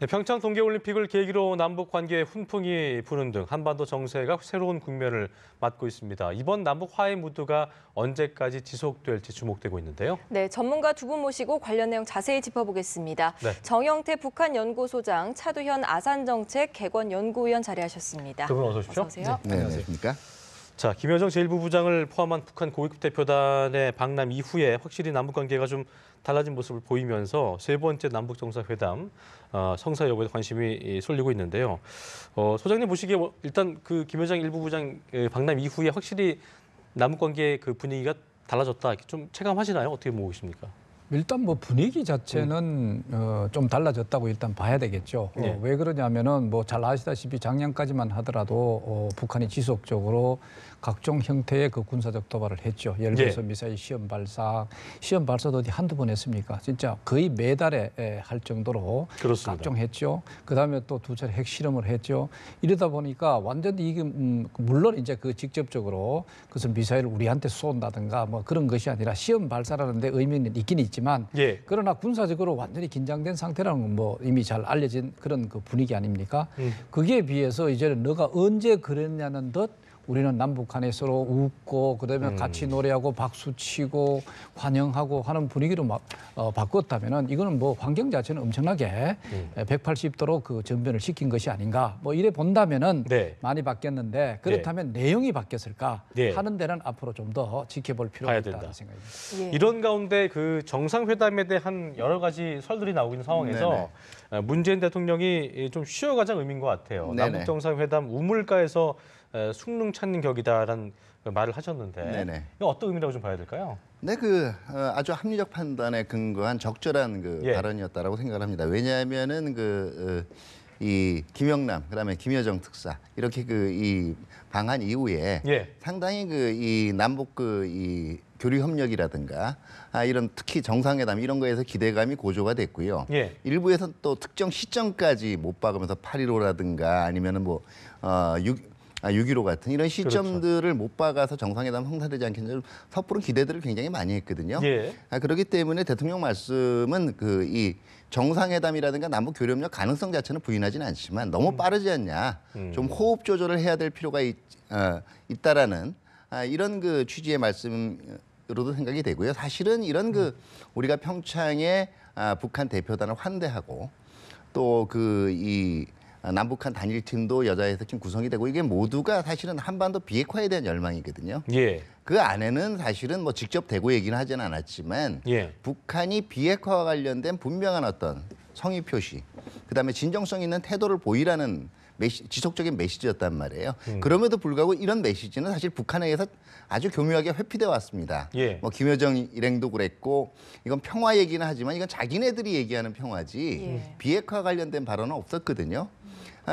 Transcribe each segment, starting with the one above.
네, 평창 동계올림픽을 계기로 남북 관계에 훈풍이 부는 등 한반도 정세가 새로운 국면을 맞고 있습니다. 이번 남북 화해 무드가 언제까지 지속될지 주목되고 있는데요. 네, 전문가 두 분 모시고 관련 내용 자세히 짚어보겠습니다. 네. 정영태 북한연구소장, 차두현 아산정책 개관연구위원 자리하셨습니다. 두 분 어서 오십시오. 어서 오세요. 네, 안녕하십니까? 자, 김여정 제1부부장을 포함한 북한 고위급 대표단의 방남 이후에 확실히 남북 관계가 좀 달라진 모습을 보이면서 세 번째 남북 정상회담 성사 여부에 관심이 쏠리고 있는데요. 소장님 보시기에 일단 그 김여정 1부부장 방남 이후에 확실히 남북 관계 그 분위기가 달라졌다. 좀 체감하시나요? 어떻게 보고 계십니까? 일단 뭐 분위기 자체는 좀 달라졌다고 일단 봐야 되겠죠. 네. 왜 그러냐면은 뭐 잘 아시다시피 작년까지만 하더라도 북한이 지속적으로 각종 형태의 그 군사적 도발을 했죠. 예를 들어서 미사일 시험 발사도 어디 한두 번 했습니까? 진짜 거의 매달에 할 정도로 그렇습니다. 각종 했죠. 그다음에 또 두 차례 핵실험을 했죠. 이러다 보니까 완전히 이게 물론 이제 그 직접적으로 그것은 미사일을 우리한테 쏜다든가 뭐 그런 것이 아니라 시험 발사라는 데 의미는 있긴 있지만 그러나 군사적으로 완전히 긴장된 상태라는 건 뭐 이미 잘 알려진 그런 그 분위기 아닙니까? 거기에 비해서 이제는 너가 언제 그랬냐는 듯 우리는 남북한에 서로 웃고 그다음에 같이 노래하고 박수치고 환영하고 하는 분위기로 막 바꿨다면은 이거는 뭐 환경 자체는 엄청나게 180도로 그 전변을 시킨 것이 아닌가 뭐 이래 본다면은 많이 바뀌었는데 그렇다면 내용이 바뀌었을까 하는 데는 앞으로 좀 더 지켜볼 필요가 있다는 생각입니다. 이런 가운데 그 정상회담에 대한 여러 가지 설들이 나오고 있는 상황에서 문재인 대통령이 좀 쉬어가자는 의미인 것 같아요. 남북 정상회담 우물가에서 숭늉 찾는 격이다라는 말을 하셨는데 이거 어떤 의미라고 좀 봐야 될까요? 네, 아주 합리적 판단에 근거한 적절한 발언이었다라고 생각을 합니다. 왜냐하면은 이 김영남 그다음에 김여정 특사 이렇게 이 방한 이후에 상당히 이 남북 이 교류 협력이라든가 이런 특히 정상회담 이런 거에서 기대감이 고조가 됐고요. 일부에서는 또 특정 시점까지 못 박으면서 8.15라든가 아니면은 뭐 6.15 같은 이런 시점들을 못 박아서 정상회담 성사되지 않겠냐 섣부른 기대들을 굉장히 많이 했거든요. 그렇기 때문에 대통령 말씀은 이 정상회담이라든가 남북 교류협력 가능성 자체는 부인하지는 않지만 너무 빠르지 않냐. 좀 호흡 조절을 해야 될 필요가 있다라는 이런 취지의 말씀으로도 생각이 되고요. 사실은 이런 우리가 평창에 북한 대표단을 환대하고 또 이 남북한 단일팀도 여자에서 지금 구성이 되고 이게 모두가 사실은 한반도 비핵화에 대한 열망이거든요. 그 안에는 사실은 뭐 직접 대고 얘기는 하지는 않았지만 북한이 비핵화와 관련된 분명한 어떤 성의 표시, 그다음에 진정성 있는 태도를 보이라는 지속적인 메시지였단 말이에요. 그럼에도 불구하고 이런 메시지는 사실 북한에 의해서 아주 교묘하게 회피돼 왔습니다. 뭐 김여정 일행도 그랬고 이건 평화 얘기는 하지만 이건 자기네들이 얘기하는 평화지 비핵화 관련된 발언은 없었거든요.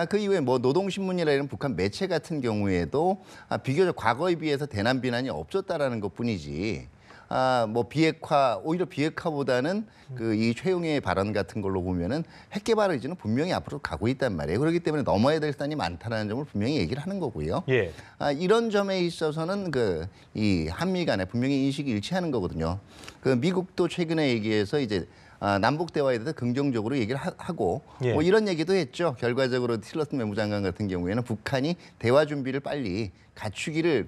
그 이후에 뭐 노동신문이라는 북한 매체 같은 경우에도 비교적 과거에 비해서 대남 비난이 없었다라는 것뿐이지 뭐 오히려 비핵화보다는 이 최용의 발언 같은 걸로 보면은 핵 개발 의지는 분명히 앞으로 가고 있단 말이에요. 그렇기 때문에 넘어야 될 산이 많다는 점을 분명히 얘기를 하는 거고요. 이런 점에 있어서는 이 한미 간에 분명히 인식이 일치하는 거거든요. 미국도 최근에 얘기해서 이제 남북 대화에 대해서 긍정적으로 얘기를 하고 뭐 이런 얘기도 했죠. 결과적으로 틸러슨 외무장관 같은 경우에는 북한이 대화 준비를 빨리 갖추기를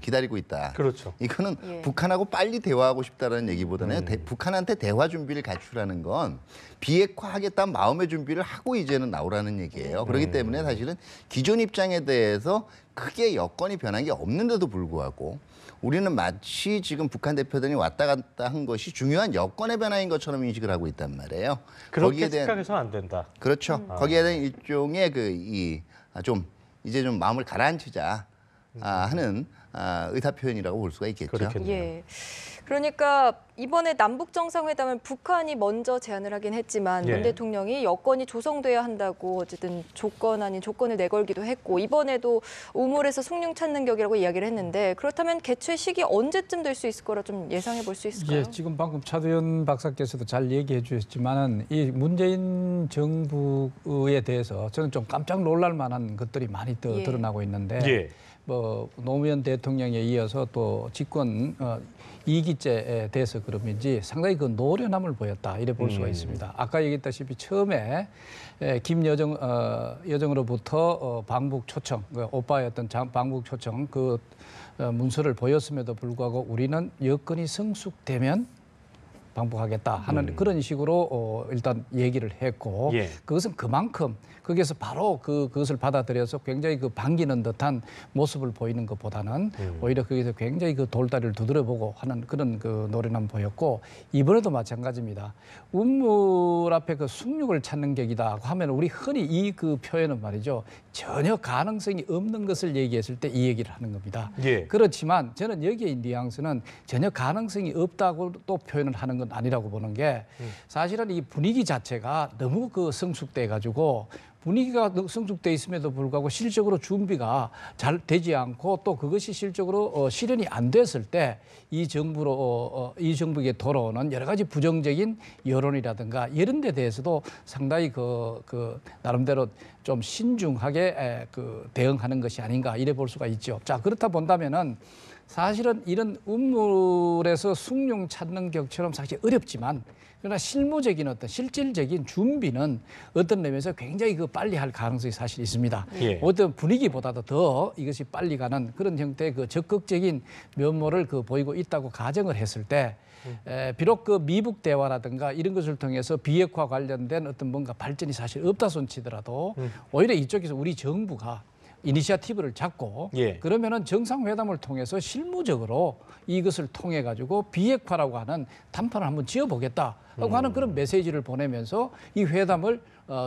기다리고 있다. 이거는 북한하고 빨리 대화하고 싶다는 얘기보다는 북한한테 대화 준비를 갖추라는 건 비핵화하겠다는 마음의 준비를 하고 이제는 나오라는 얘기예요. 그렇기 때문에 사실은 기존 입장에 대해서 크게 여건이 변한 게 없는데도 불구하고 우리는 마치 지금 북한 대표단이 왔다 갔다 한 것이 중요한 여건의 변화인 것처럼 인식을 하고 있단 말이에요. 그렇게 생각해서는 안 된다. 그렇죠. 거기에 대한 일종의 이제 좀 마음을 가라앉히자 하는 의사 표현이라고 볼 수가 있겠죠. 그러니까 이번에 남북 정상회담을 북한이 먼저 제안을 하긴 했지만 문 대통령이 여건이 조성돼야 한다고 어쨌든 조건 아닌 조건을 내걸기도 했고 이번에도 우물에서 숭늉 찾는 격이라고 이야기를 했는데 그렇다면 개최 시기 언제쯤 될 수 있을 거라 좀 예상해 볼 수 있을까요? 지금 방금 차두현 박사께서도 잘 얘기해 주셨지만은 이 문재인 정부에 대해서 저는 좀 깜짝 놀랄 만한 것들이 많이 드러나고 있는데 뭐 노무현 대통령 대통령에 이어서 또 집권 2기째에 대해서 그런지 상당히 그 노련함을 보였다 이래 볼 수가 있습니다. 아까 얘기했다시피 처음에 여정으로부터 방북 초청, 오빠의 어떤 방북 초청 그 문서를 보였음에도 불구하고 우리는 여건이 성숙되면 방북하겠다 하는 그런 식으로 일단 얘기를 했고 예. 그것은 그만큼 거기에서 바로 그것을 받아들여서 굉장히 그 반기는 듯한 모습을 보이는 것보다는 오히려 거기서 굉장히 그 돌다리를 두드려보고 하는 그런 그 노련함 보였고 이번에도 마찬가지입니다. 운물 앞에 그 숭늉을 찾는 격이다 하면 우리 흔히 이 그 표현은 말이죠. 전혀 가능성이 없는 것을 얘기했을 때 이 얘기를 하는 겁니다. 예. 그렇지만 저는 여기에 뉘앙스는 전혀 가능성이 없다고 또 표현을 하는 건 아니라고 보는 게 사실은 이 분위기 자체가 너무 그 성숙돼 가지고 분위기가 성숙돼 있음에도 불구하고 실적으로 준비가 잘 되지 않고 또 그것이 실적으로 실현이 안 됐을 때 이 정부에게 돌아오는 여러 가지 부정적인 여론이라든가 이런 데 대해서도 상당히 그 나름대로 좀 신중하게 대응하는 것이 아닌가 이래 볼 수가 있죠. 자, 그렇다 본다면은 사실은 이런 운물에서 숭늉 찾는 격처럼 사실 어렵지만 그러나 실무적인 어떤 실질적인 준비는 어떤 면에서 굉장히 그 빨리 할 가능성이 사실 있습니다. 예. 어떤 분위기보다도 더 이것이 빨리 가는 그런 형태의 그 적극적인 면모를 보이고 있다고 가정을 했을 때 비록 그 미북 대화라든가 이런 것을 통해서 비핵화 관련된 어떤 뭔가 발전이 사실 없다 손치더라도 오히려 이쪽에서 우리 정부가 이니시어티브를 잡고 예. 그러면은 정상회담을 통해서 실무적으로 이것을 통해 가지고 비핵화라고 하는 단판을 한번 지어보겠다라고 하는 그런 메시지를 보내면서 이 회담을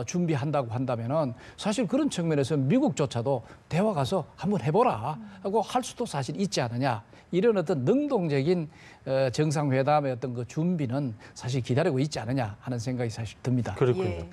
준비한다고 한다면은 사실 그런 측면에서 미국조차도 대화 가서 한번 해보라 하고 할 수도 사실 있지 않느냐. 이런 어떤 능동적인 정상회담의 어떤 그 준비는 사실 기다리고 있지 않느냐 하는 생각이 사실 듭니다. 그렇군요. 예.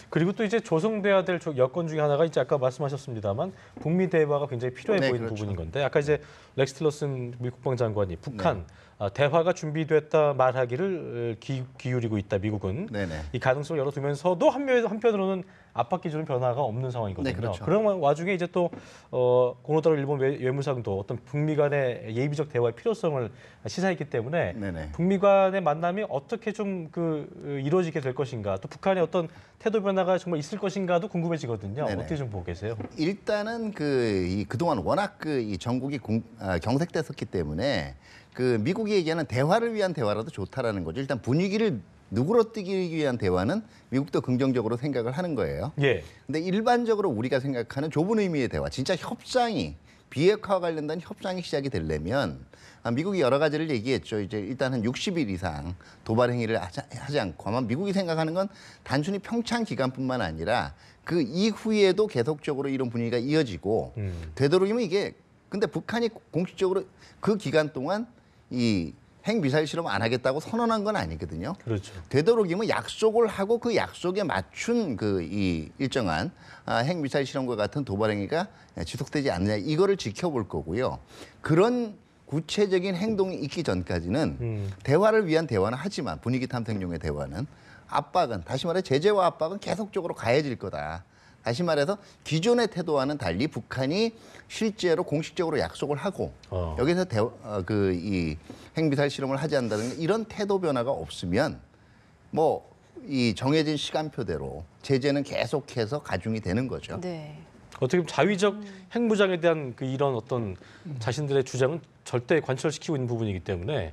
그리고 또 이제 조성돼야 될 여건 중에 하나가 이제 아까 말씀하셨습니다만 북미 대화가 굉장히 필요해 네, 보이는 그렇죠. 부분인 건데 아까 이제 렉스 틸러슨 미 국방장관이 북한 대화가 준비됐다 말하기를 기울이고 있다 미국은 네네. 이 가능성을 열어두면서도 한편으로는 압박 기준은 변화가 없는 상황이거든요. 네, 그렇죠. 그런 와중에 이제 또 고노타로 일본 외무상도 어떤 북미 간의 예비적 대화의 필요성을 시사했기 때문에 네네. 북미 간의 만남이 어떻게 좀 이루어지게 될 것인가 또 북한의 어떤 태도 변화가 정말 있을 것인가도 궁금해지거든요. 네네. 어떻게 좀 보고 계세요? 일단은 그동안 워낙 이 전국이 경색됐었기 때문에 그 미국이 얘기하는 대화를 위한 대화라도 좋다라는 거죠. 일단 분위기를 누그러뜨리기 위한 대화는 미국도 긍정적으로 생각을 하는 거예요. 예. 근데 일반적으로 우리가 생각하는 좁은 의미의 대화, 진짜 협상이 비핵화와 관련된 협상이 시작이 되려면 미국이 여러 가지를 얘기했죠. 이제 일단 한 60일 이상 도발 행위를 하지 않고 아마 미국이 생각하는 건 단순히 평창 기간뿐만 아니라 그 이후에도 계속적으로 이런 분위기가 이어지고 되도록이면 이게 근데 북한이 공식적으로 그 기간 동안 이 핵미사일 실험 안 하겠다고 선언한 건 아니거든요. 그렇죠. 되도록이면 약속을 하고 그 약속에 맞춘 이 일정한 핵미사일 실험과 같은 도발 행위가 지속되지 않느냐 이거를 지켜볼 거고요. 그런 구체적인 행동이 있기 전까지는 대화를 위한 대화는 하지만 분위기 탐색용의 대화는 압박은 다시 말해 제재와 압박은 계속적으로 가해질 거다. 다시 말해서 기존의 태도와는 달리 북한이 실제로 공식적으로 약속을 하고 여기서 이 핵미사일 실험을 하지 않는다는 이런 태도 변화가 없으면 뭐 이 정해진 시간표대로 제재는 계속해서 가중이 되는 거죠. 네. 어떻게 보면 자위적 핵무장에 대한 이런 어떤 자신들의 주장은 절대 관철시키고 있는 부분이기 때문에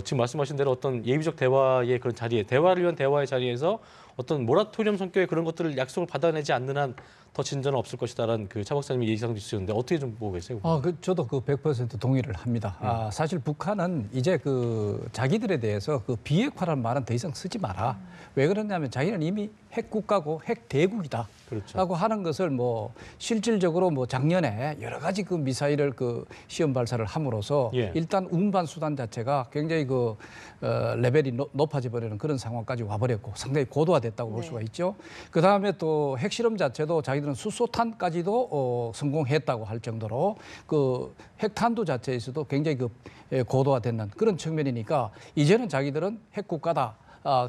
지금 말씀하신 대로 어떤 예비적 대화의 그런 자리에 대화를 위한 대화의 자리에서 어떤 모라토리엄 성격의 그런 것들을 약속을 받아내지 않는 한 더 진전은 없을 것이다라는 차 박사님이 예상도 있으셨는데 어떻게 좀 보고 계세요? 저도 100% 동의를 합니다. 사실 북한은 이제 자기들에 대해서 비핵화라는 말은 더 이상 쓰지 마라. 왜 그러냐면 자기는 이미 핵국가고 핵대국이다. 그렇죠. 라고 하는 것을 실질적으로 작년에 여러 가지 미사일을 시험 발사를 함으로써 예. 일단 운반 수단 자체가 굉장히 레벨이 높아져 버리는 그런 상황까지 와버렸고 상당히 고도화됐다고 볼 수가 있죠. 그 다음에 또 핵실험 자체도 자기들은 수소탄까지도 성공했다고 할 정도로 핵탄두 자체에서도 굉장히 고도화됐는 그런 측면이니까 이제는 자기들은 핵국가다.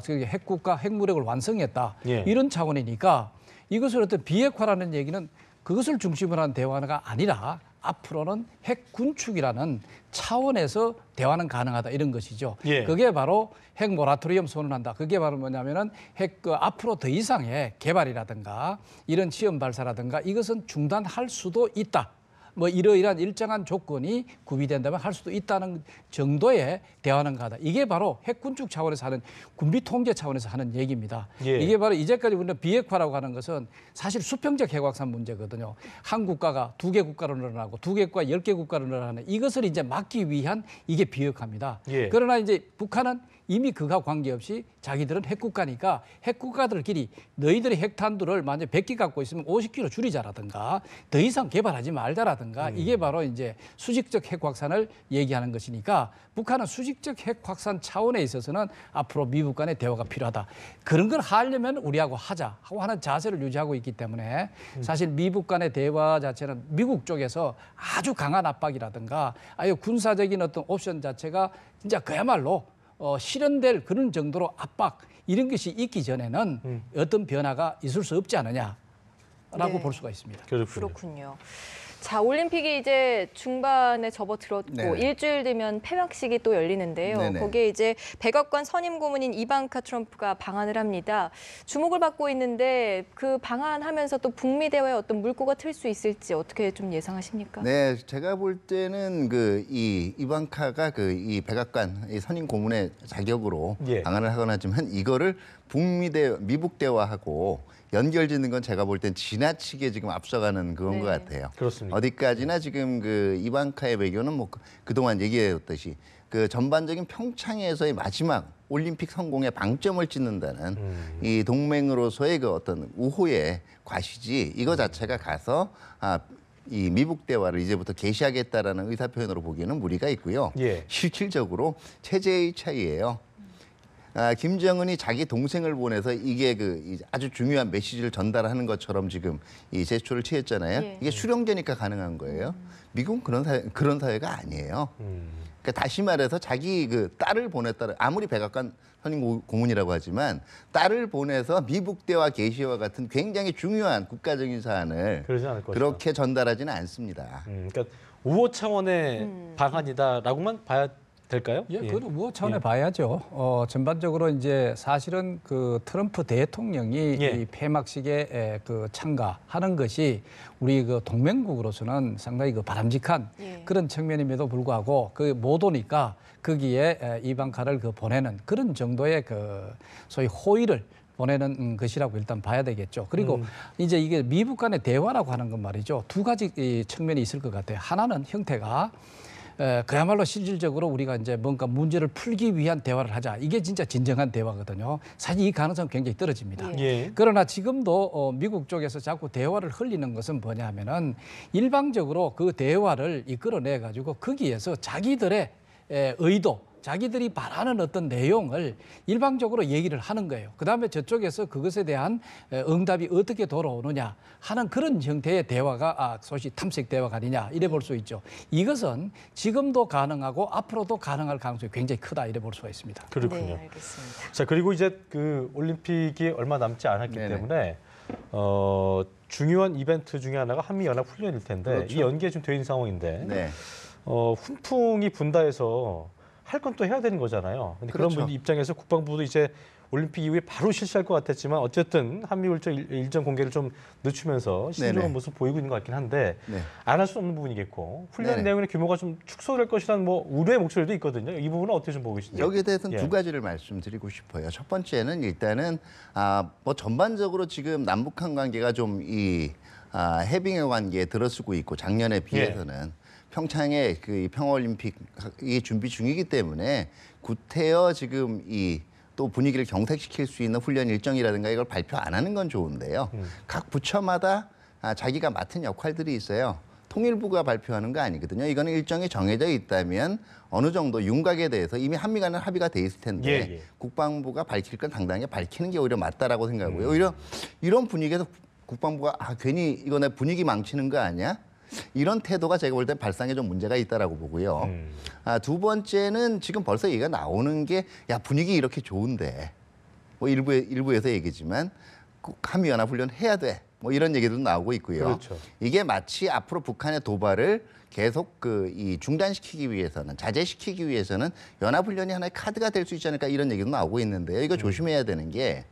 핵국가 핵무력을 완성했다. 예. 이런 차원이니까 이것을 어떤 비핵화라는 얘기는 그것을 중심으로 한 대화가 아니라 앞으로는 핵 군축이라는 차원에서 대화는 가능하다 이런 것이죠. 예. 그게 바로 핵 모라토리엄 선언한다. 그게 바로 뭐냐면은 핵 앞으로 더 이상의 개발이라든가 이런 시험 발사라든가 이것은 중단할 수도 있다. 뭐 이러이러한 일정한 조건이 구비된다면 할 수도 있다는 정도의 대화는 가다. 이게 바로 핵 군축 차원에서 하는 군비 통제 차원에서 하는 얘기입니다. 예. 이게 바로 이제까지 우리가 비핵화라고 하는 것은 사실 수평적 핵 확산 문제거든요. 한 국가가 2개 국가로 늘어나고 2개 국가 10개 국가로 늘어나는 이것을 이제 막기 위한 이게 비핵화입니다. 예. 그러나 이제 북한은 이미 그가 관계없이 자기들은 핵국가니까 핵국가들끼리 너희들이 핵탄두를 만약 100개 갖고 있으면 50kg 줄이자라든가 더 이상 개발하지 말자라든가 이게 바로 이제 수직적 핵 확산을 얘기하는 것이니까 북한은 수직적 핵 확산 차원에 있어서는 앞으로 미국 간의 대화가 필요하다. 그런 걸 하려면 우리하고 하자 하고 하는 자세를 유지하고 있기 때문에 사실 미국 간의 대화 자체는 미국 쪽에서 아주 강한 압박이라든가 아예 군사적인 어떤 옵션 자체가 진짜 그야말로 실현될 그런 정도로 압박 이런 것이 있기 전에는 어떤 변화가 있을 수 없지 않느냐라고 네. 볼 수가 있습니다. 그렇군요. 자, 올림픽이 이제 중반에 접어들었고 네네. 일주일 뒤면 폐막식이 또 열리는데요. 네네. 거기에 이제 백악관 선임 고문인 이방카 트럼프가 방한을 합니다. 주목을 받고 있는데 그 방한하면서 또 북미 대화에 어떤 물꼬가 틀 수 있을지 어떻게 좀 예상하십니까? 네, 제가 볼 때는 이 이방카가 이 백악관 이 선임 고문의 자격으로 예. 방한을 하거나 하지만 이거를 미북 대화하고 연결짓는 건 제가 볼 땐 지나치게 지금 앞서가는 그건 네. 것 같아요. 그렇습니다. 어디까지나 지금 이방카의 외교는 뭐 그동안 얘기해왔듯이 그 전반적인 평창에서의 마지막 올림픽 성공에 방점을 찍는다는 이 동맹으로서의 그 어떤 우호의 과시지 이거 자체가 가서 이 미북 대화를 이제부터 개시하겠다라는 의사 표현으로 보기에는 무리가 있고요. 예. 실질적으로 체제의 차이예요. 김정은이 자기 동생을 보내서 이게 아주 중요한 메시지를 전달하는 것처럼 지금 이 제스처를 취했잖아요. 예. 이게 수령제니까 가능한 거예요. 미국은 그런 사회가 아니에요. 그러니까 다시 말해서 자기 딸을 보냈다. 아무리 백악관 선임 고문이라고 하지만 딸을 보내서 미북 대화 개시와 같은 굉장히 중요한 국가적인 사안을 그러지 않을 것이다. 그렇게 전달하지는 않습니다. 그러니까 우호 차원의 방한이다라고만 봐야 될까요? 예, 그건 우호 차원에 봐야죠. 전반적으로 이제 사실은 그 트럼프 대통령이 예. 이 폐막식에 참가하는 것이 우리 그 동맹국으로서는 상당히 바람직한 예. 그런 측면임에도 불구하고 못 오니까 거기에 이방카를 보내는 그런 정도의 소위 호의를 보내는 것이라고 일단 봐야 되겠죠. 그리고 이제 이게 미국 간의 대화라고 하는 건 말이죠. 두 가지 측면이 있을 것 같아요. 하나는 형태가 그야말로 실질적으로 우리가 이제 뭔가 문제를 풀기 위한 대화를 하자. 이게 진짜 진정한 대화거든요. 사실 이 가능성은 굉장히 떨어집니다. 예. 그러나 지금도 미국 쪽에서 자꾸 대화를 흘리는 것은 뭐냐 하면은 일방적으로 그 대화를 이끌어내 가지고 거기에서 자기들의 의도, 자기들이 바라는 어떤 내용을 일방적으로 얘기를 하는 거예요. 그다음에 저쪽에서 그것에 대한 응답이 어떻게 돌아오느냐 하는 그런 형태의 대화가 소위 탐색 대화가 아니냐 이래 볼 수 있죠. 이것은 지금도 가능하고 앞으로도 가능할 가능성이 굉장히 크다 이래 볼 수가 있습니다. 그렇군요. 네, 알겠습니다. 자, 그리고 이제 올림픽이 얼마 남지 않았기 네네. 때문에 중요한 이벤트 중에 하나가 한미연합훈련일 텐데 그렇죠. 이 연기가 좀 돼 있는 상황인데 네. 훈풍이 분다 해서 할 건 또 해야 되는 거잖아요. 근데 그런 그렇죠. 분 입장에서 국방부도 이제 올림픽 이후에 바로 실시할 것 같았지만 어쨌든 한미 일정 공개를 좀 늦추면서 시행하는 네네. 모습 보이고 있는 것 같긴 한데 네. 안 할 수 없는 부분이겠고 훈련 네네. 내용의 규모가 좀 축소될 것이라는 우려의 목소리도 있거든요. 이 부분은 어떻게 좀 보고 계신가요? 여기에 대해서는 예. 두 가지를 말씀드리고 싶어요. 첫 번째는 일단은 뭐 전반적으로 지금 남북한 관계가 좀 해빙의 관계에 들어서고 있고 작년에 비해서는 평창에 이 평화올림픽이 준비 중이기 때문에 구태여 지금 또 분위기를 경색시킬 수 있는 훈련 일정이라든가 이걸 발표 안 하는 건 좋은데요. 각 부처마다 자기가 맡은 역할들이 있어요. 통일부가 발표하는 거 아니거든요. 이거는 일정이 정해져 있다면 어느 정도 윤곽에 대해서 이미 한미 간에 합의가 돼 있을 텐데 예. 국방부가 밝힐 건 당당하게 밝히는 게 오히려 맞다라고 생각하고요. 오히려 이런 분위기에서 국방부가 괜히 이거 내 분위기 망치는 거 아니야? 이런 태도가 제가 볼 때 발상에 좀 문제가 있다라고 보고요. 두 번째는 지금 벌써 얘기가 나오는 게 분위기 이렇게 좋은데 뭐 일부에서 얘기지만 꼭 한미연합훈련 해야 돼. 뭐 이런 얘기도 나오고 있고요. 그렇죠. 이게 마치 앞으로 북한의 도발을 계속 이 중단시키기 위해서는 자제시키기 위해서는 연합훈련이 하나의 카드가 될 수 있지 않을까 이런 얘기도 나오고 있는데요. 이거 조심해야 되는 게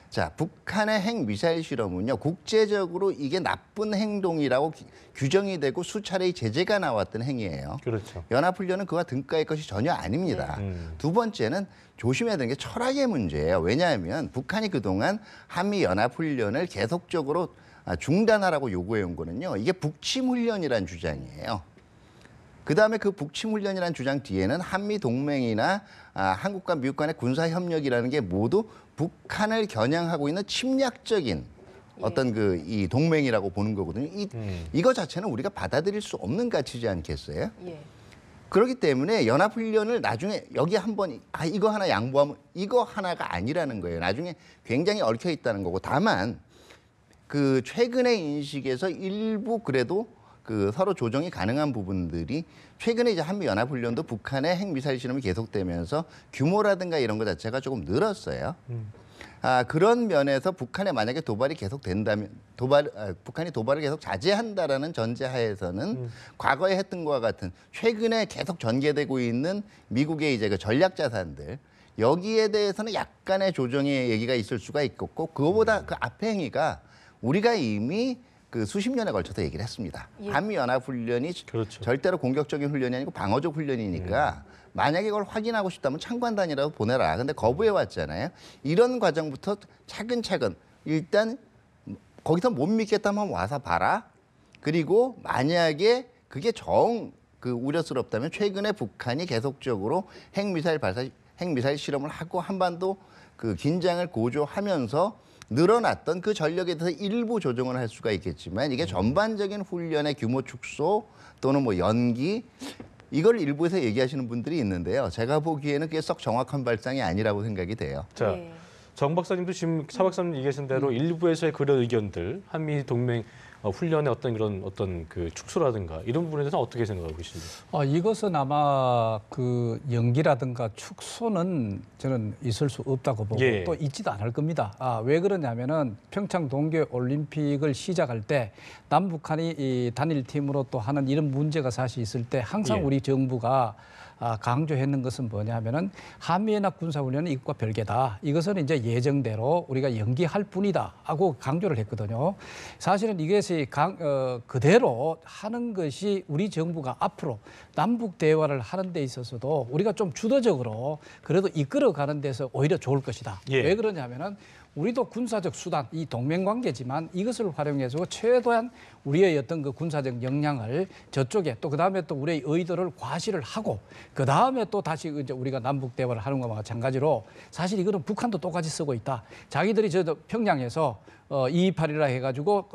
자, 북한의 핵미사일 실험은요, 국제적으로 이게 나쁜 행동이라고 규정이 되고 수차례의 제재가 나왔던 행위예요. 그렇죠. 연합훈련은 그와 등가의 것이 전혀 아닙니다. 두 번째는 조심해야 되는 게 철학의 문제예요. 왜냐하면 북한이 그동안 한미 연합훈련을 계속적으로 중단하라고 요구해 온 거는요, 이게 북침훈련이라는 주장이에요. 그다음에 그 북침훈련이라는 주장 뒤에는 한미동맹이나 한국과 미국 간의 군사협력이라는 게 모두 북한을 겨냥하고 있는 침략적인 어떤 이 동맹이라고 보는 거거든요. 이거 자체는 우리가 받아들일 수 없는 가치지 않겠어요? 예. 그렇기 때문에 연합훈련을 나중에 여기 한번 이거 하나 양보하면 이거 하나가 아니라는 거예요. 나중에 굉장히 얽혀 있다는 거고 다만 그 최근의 인식에서 일부 그래도 그 서로 조정이 가능한 부분들이 최근에 이제 한미 연합훈련도 북한의 핵미사일 실험이 계속되면서 규모라든가 이런 것 자체가 조금 늘었어요. 그런 면에서 북한에 만약에 도발이 계속된다면 북한이 도발을 계속 자제한다라는 전제하에서는 과거에 했던 것과 같은 최근에 계속 전개되고 있는 미국의 이제 그 전략 자산들 여기에 대해서는 약간의 조정의 얘기가 있을 수가 있겠고 그거보다 그 앞에 행위가 우리가 이미 그 수십 년에 걸쳐서 얘기를 했습니다. 예. 한미연합훈련이 그렇죠. 절대로 공격적인 훈련이 아니고 방어적 훈련이니까 만약에 그걸 확인하고 싶다면 참관단이라도 보내라. 근데 거부해 왔잖아요. 이런 과정부터 차근차근 일단 거기서 못 믿겠다면 와서 봐라. 그리고 만약에 그게 그 우려스럽다면 최근에 북한이 계속적으로 핵미사일 실험을 하고 한반도 그 긴장을 고조하면서 늘어났던 그 전력에 대해서 일부 조정을 할 수가 있겠지만 이게 전반적인 훈련의 규모 축소 또는 뭐 연기 이걸 일부에서 얘기하시는 분들이 있는데요. 제가 보기에는 그게 썩 정확한 발상이 아니라고 생각이 돼요. 자, 예. 정 박사님도 지금 사 박사님 얘기하신 대로 일부에서의 그런 의견들, 한미 동맹 훈련의 어떤 그 축소라든가 이런 부분에 대해서 어떻게 생각하고 계십니까? 이것은 아마 그 연기라든가 축소는 저는 있을 수 없다고 보고 예. 또 있지도 않을 겁니다. 왜 그러냐면은 평창 동계 올림픽을 시작할 때 남북한이 이 단일팀으로 또 하는 이런 문제가 사실 있을 때 항상 예. 우리 정부가 강조했는 것은 뭐냐면은 한미연합 군사훈련은 이것과 별개다. 이것은 이제 예정대로 우리가 연기할 뿐이다 하고 강조를 했거든요. 사실은 이것이 그대로 하는 것이 우리 정부가 앞으로 남북 대화를 하는 데 있어서도 우리가 좀 주도적으로 그래도 이끌어가는 데서 오히려 좋을 것이다. 예. 왜 그러냐면은 우리도 군사적 수단, 이 동맹관계지만 이것을 활용해서 최대한 우리의 어떤 그 군사적 역량을 저쪽에 또 그다음에 또 우리의 의도를 과시를 하고 그다음에 또 다시 이제 우리가 남북 대화를 하는 것과 마찬가지로 사실 이거는 북한도 똑같이 쓰고 있다. 자기들이 저 평양에서 228이라 해가지고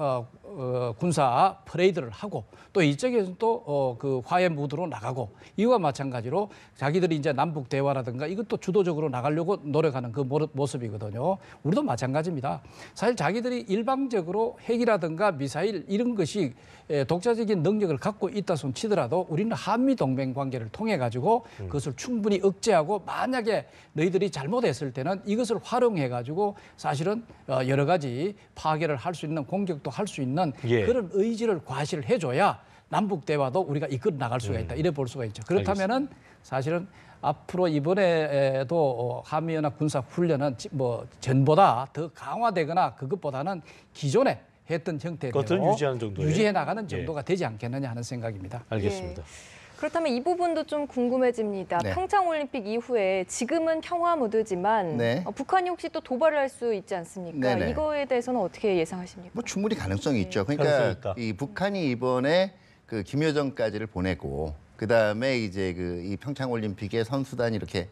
군사 퍼레이드를 하고 또 이쪽에서 또 그 화해 무드로 나가고 이와 마찬가지로 자기들이 이제 남북 대화라든가 이것도 주도적으로 나가려고 노력하는 그 모습이거든요. 우리도 마찬가지입니다. 사실 자기들이 일방적으로 핵이라든가 미사일 이런 것이 독자적인 능력을 갖고 있다 손 치더라도 우리는 한미 동맹 관계를 통해 가지고 그것을 충분히 억제하고 만약에 너희들이 잘못했을 때는 이것을 활용해 가지고 사실은 여러 가지 파괴를 할 수 있는 공격도 할 수 있는 예. 그런 의지를 과시를 해줘야 남북 대화도 우리가 이끌어 나갈 수가 있다. 이래 볼 수가 있죠. 그렇다면은 사실은 앞으로 이번에도 한미연합 군사 훈련은 뭐 전보다 더 강화되거나 그것보다는 기존에 했던 형태대로 그것들은 유지하는 정도의? 유지해 나가는 예. 정도가 되지 않겠느냐 하는 생각입니다. 알겠습니다. 그렇다면 이 부분도 좀 궁금해집니다. 네. 평창올림픽 이후에 지금은 평화 무드지만 네. 북한이 혹시 또 도발을 할 수 있지 않습니까? 네네. 이거에 대해서는 어떻게 예상하십니까? 뭐 충분히 가능성이 있죠. 가능성이 그러니까 있다. 이 북한이 이번에 그 김여정까지를 보내고 그다음에 이제 이 평창 올림픽에 선수단이 이렇게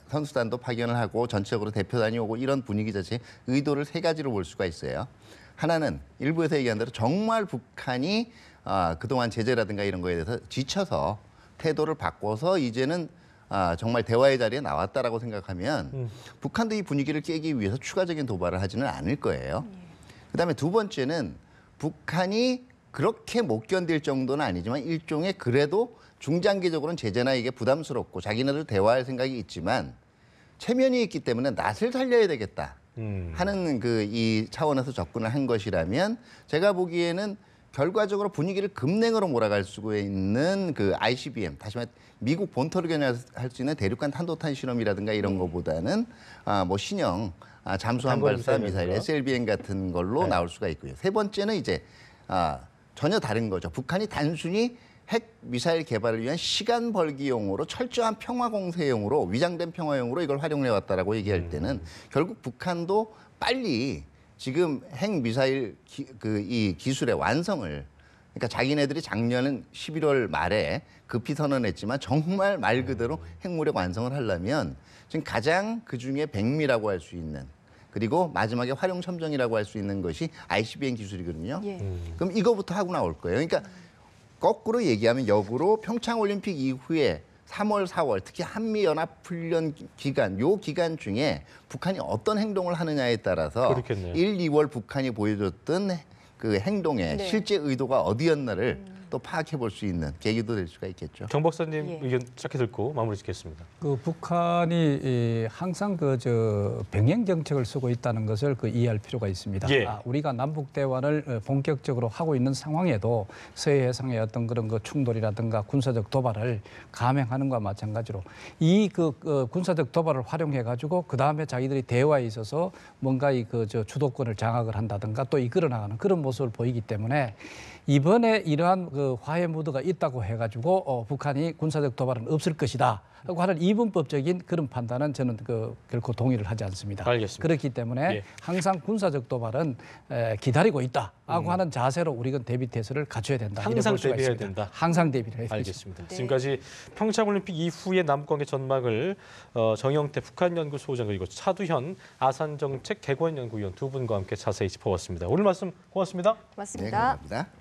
선수단도 파견을 하고 전체적으로 대표단이 오고 이런 분위기 자체 의도를 세 가지로 볼 수가 있어요. 하나는 일부에서 얘기한 대로 정말 북한이 그동안 제재라든가 이런 거에 대해서 지쳐서 태도를 바꿔서 이제는 정말 대화의 자리에 나왔다라고 생각하면 북한도 이 분위기를 깨기 위해서 추가적인 도발을 하지는 않을 거예요. 그다음에 두 번째는 북한이 그렇게 못 견딜 정도는 아니지만 일종의 그래도 중장기적으로는 제재나 이게 부담스럽고 자기네들 대화할 생각이 있지만 체면이 있기 때문에 낯을 살려야 되겠다. 하는 그 이 차원에서 접근을 한 것이라면 제가 보기에는 결과적으로 분위기를 급냉으로 몰아갈 수 있는 그 ICBM, 다시 말해 미국 본토를 겨냥할 수 있는 대륙간 탄도탄 실험이라든가 이런 거보다는 뭐 신형 잠수함 발사 미사일 SLBM 같은 걸로 나올 수가 있고요. 세 번째는 이제 전혀 다른 거죠. 북한이 단순히 핵 미사일 개발을 위한 시간 벌기용으로 철저한 평화 공세용으로 위장된 평화용으로 이걸 활용해 왔다라고 얘기할 때는 결국 북한도 빨리 지금 핵 미사일 이 기술의 완성을, 그러니까 자기네들이 작년 11월 말에 급히 선언했지만 정말 말 그대로 핵무력 완성을 하려면 지금 가장 그 중에 백미라고 할 수 있는, 그리고 마지막에 활용 첨정이라고 할 수 있는 것이 ICBM 기술이거든요. 예. 그럼 이거부터 하고 나올 거예요. 그러니까 거꾸로 얘기하면 역으로 평창올림픽 이후에 3월, 4월 특히 한미연합훈련 기간, 요 기간 중에 북한이 어떤 행동을 하느냐에 따라서 그렇겠네요. 1, 2월 북한이 보여줬던 그 행동의 네. 실제 의도가 어디였나를 또 파악해 볼 수 있는 계기도 될 수가 있겠죠. 정 박사님 예. 의견 짧게 듣고 마무리 짓겠습니다. 그 북한이 항상 병행 정책을 쓰고 있다는 것을 이해할 필요가 있습니다. 예. 우리가 남북 대화를 본격적으로 하고 있는 상황에도 서해 해상의 어떤 그런 충돌이라든가 군사적 도발을 감행하는 것과 마찬가지로 이 군사적 도발을 활용해 가지고 그 다음에 자기들이 대화에 있어서 뭔가 주도권을 장악을 한다든가 또 이끌어 나가는 그런 모습을 보이기 때문에 이번에 이러한 화해 무드가 있다고 해가지고 북한이 군사적 도발은 없을 것이다 하고 하는 이분법적인 그런 판단은 저는 결코 동의를 하지 않습니다. 알겠습니다. 그렇기 때문에 예. 항상 군사적 도발은 기다리고 있다라고 하는 자세로 우리가 대비 태세를 갖춰야 된다. 이렇게 항상 볼 수가 대비해야 있습니다. 된다. 항상 대비를 해야 알겠습니다. 네. 지금까지 평창올림픽 이후의 남북관계 전막을 정영태 북한연구소장 그리고 차두현 아산정책 개관연구위원 두 분과 함께 자세히 짚어봤습니다. 오늘 말씀 고맙습니다. 맞습니다. 네, 감사합니다.